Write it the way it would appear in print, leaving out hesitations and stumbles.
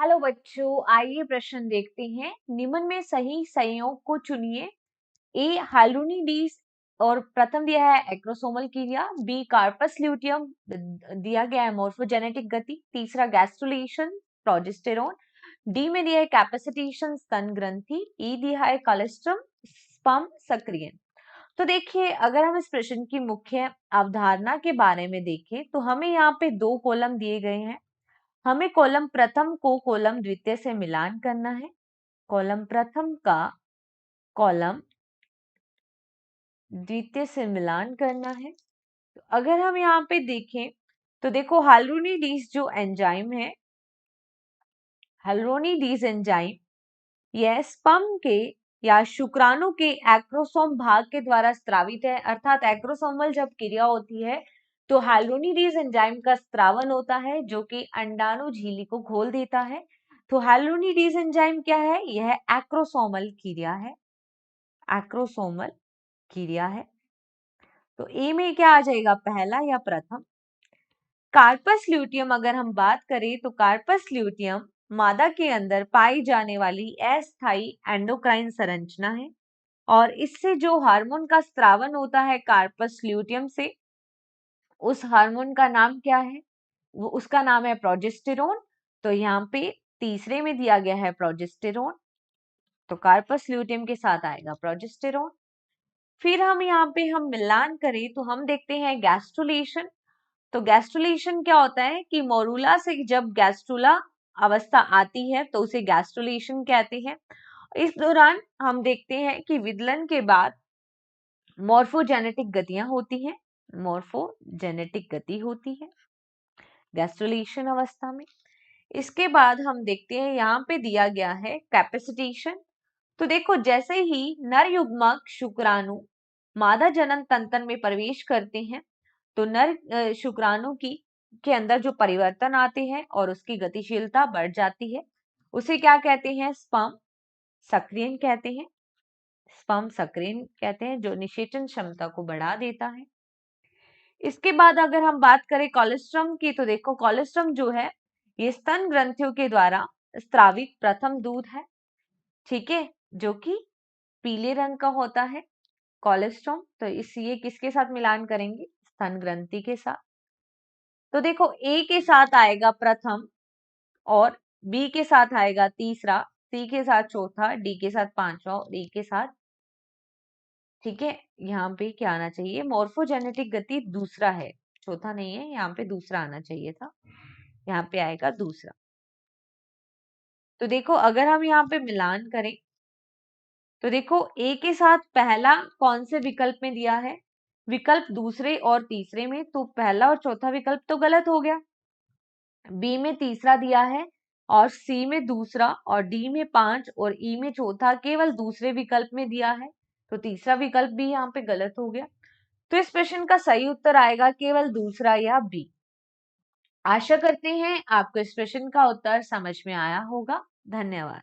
Hello बच्चों, आइए प्रश्न देखते हैं। निम्न में सही संयोग को चुनिए। ए हाइलुनिडीज और प्रथम दिया है एक्रोसोमल क्रिया, बी कार्पस ल्यूटियम दिया गया है मोर्फोजेनेटिक गति, तीसरा गैस्ट्रुलेशन प्रोजेस्टेरोन, डी में दिया है कैपेसिटेशन स्तन ग्रंथि, ई दिया है कोलेस्ट्रम स्पर्म सक्रियन। तो देखिए, अगर हम इस प्रश्न की मुख्य अवधारणा के बारे में देखें तो हमें यहाँ पे दो कॉलम दिए गए हैं। हमें कॉलम प्रथम को कॉलम द्वितीय से मिलान करना है। कॉलम प्रथम का कॉलम द्वितीय से मिलान करना है। तो अगर हम यहाँ पे देखें तो देखो, हाइलुनिडीज जो एंजाइम है, हाइलुनिडीज एंजाइम यह स्पर्म के या शुक्राणु के एक्रोसोम भाग के द्वारा स्त्रावित है। अर्थात एक्रोसोमल जब क्रिया होती है तो हाइलुनिडीज एंजाइम का स्त्रावन होता है जो कि अंडाणु झिल्ली को खोल देता है। तो हाइलुनिडीज एंजाइम क्या है? यह एक्रोसोमल क्रिया है, एक्रोसोमल क्रिया है। तो ए में क्या आ जाएगा? पहला या प्रथम। कार्पस ल्यूटियम अगर हम बात करें तो कार्पस ल्यूटियम मादा के अंदर पाई जाने वाली अस्थायी एंडोक्राइन संरचना है और इससे जो हार्मोन का स्त्रावन होता है कार्पस ल्यूटियम से, उस हार्मोन का नाम क्या है? वो उसका नाम है प्रोजेस्टेरोन। तो यहाँ पे तीसरे में दिया गया है प्रोजेस्टेरोन, तो कार्पस ल्यूटियम के साथ आएगा प्रोजेस्टेरोन। फिर हम यहाँ पे हम मिलान करें तो हम देखते हैं गैस्ट्रुलेशन। तो गैस्ट्रुलेशन क्या होता है कि मोरूला से जब गैस्ट्रुला अवस्था आती है तो उसे गैस्ट्रुलेशन कहते हैं। इस दौरान हम देखते हैं कि विदलन के बाद मॉर्फोजेनेटिक गतियां होती हैं, मॉर्फोजेनेटिक गति होती है गैस्ट्रुलेशन अवस्था में। इसके बाद हम देखते हैं यहाँ पे दिया गया है कैपेसिटेशन। तो देखो, जैसे ही नर युग्मक शुक्राणु मादा जनन तंत्र में प्रवेश करते हैं तो नर शुक्राणु की के अंदर जो परिवर्तन आते हैं और उसकी गतिशीलता बढ़ जाती है, उसे क्या कहते हैं? स्पर्म सक्रियन कहते हैं। स्पर्म सक्रियन कहते हैं, जो निषेचन क्षमता को बढ़ा देता है। इसके बाद अगर हम बात करें कोलेस्ट्रम की, तो देखो कोलेस्ट्रम जो है ये स्तन ग्रंथियों के द्वारा स्त्रावित प्रथम दूध है, ठीक है, जो कि पीले रंग का होता है कोलेस्ट्रॉम। तो इस ये किसके साथ मिलान करेंगे? स्तन ग्रंथि के साथ। तो देखो, ए के साथ आएगा प्रथम और बी के साथ आएगा तीसरा, सी के साथ चौथा, डी के साथ पांचवा और ई के साथ, ठीक है, यहाँ पे क्या आना चाहिए? मॉर्फोजेनेटिक गति दूसरा है, चौथा नहीं है, यहाँ पे दूसरा आना चाहिए था, यहाँ पे आएगा दूसरा। तो देखो, अगर हम यहाँ पे मिलान करें तो देखो, ए के साथ पहला कौन से विकल्प में दिया है? विकल्प दूसरे और तीसरे में, तो पहला और चौथा विकल्प तो गलत हो गया। बी में तीसरा दिया है और सी में दूसरा और डी में 5 और ई में चौथा केवल दूसरे विकल्प में दिया है, तो तीसरा विकल्प भी यहाँ पे गलत हो गया। तो इस प्रश्न का सही उत्तर आएगा केवल दूसरा या बी। आशा करते हैं आपको इस प्रश्न का उत्तर समझ में आया होगा। धन्यवाद।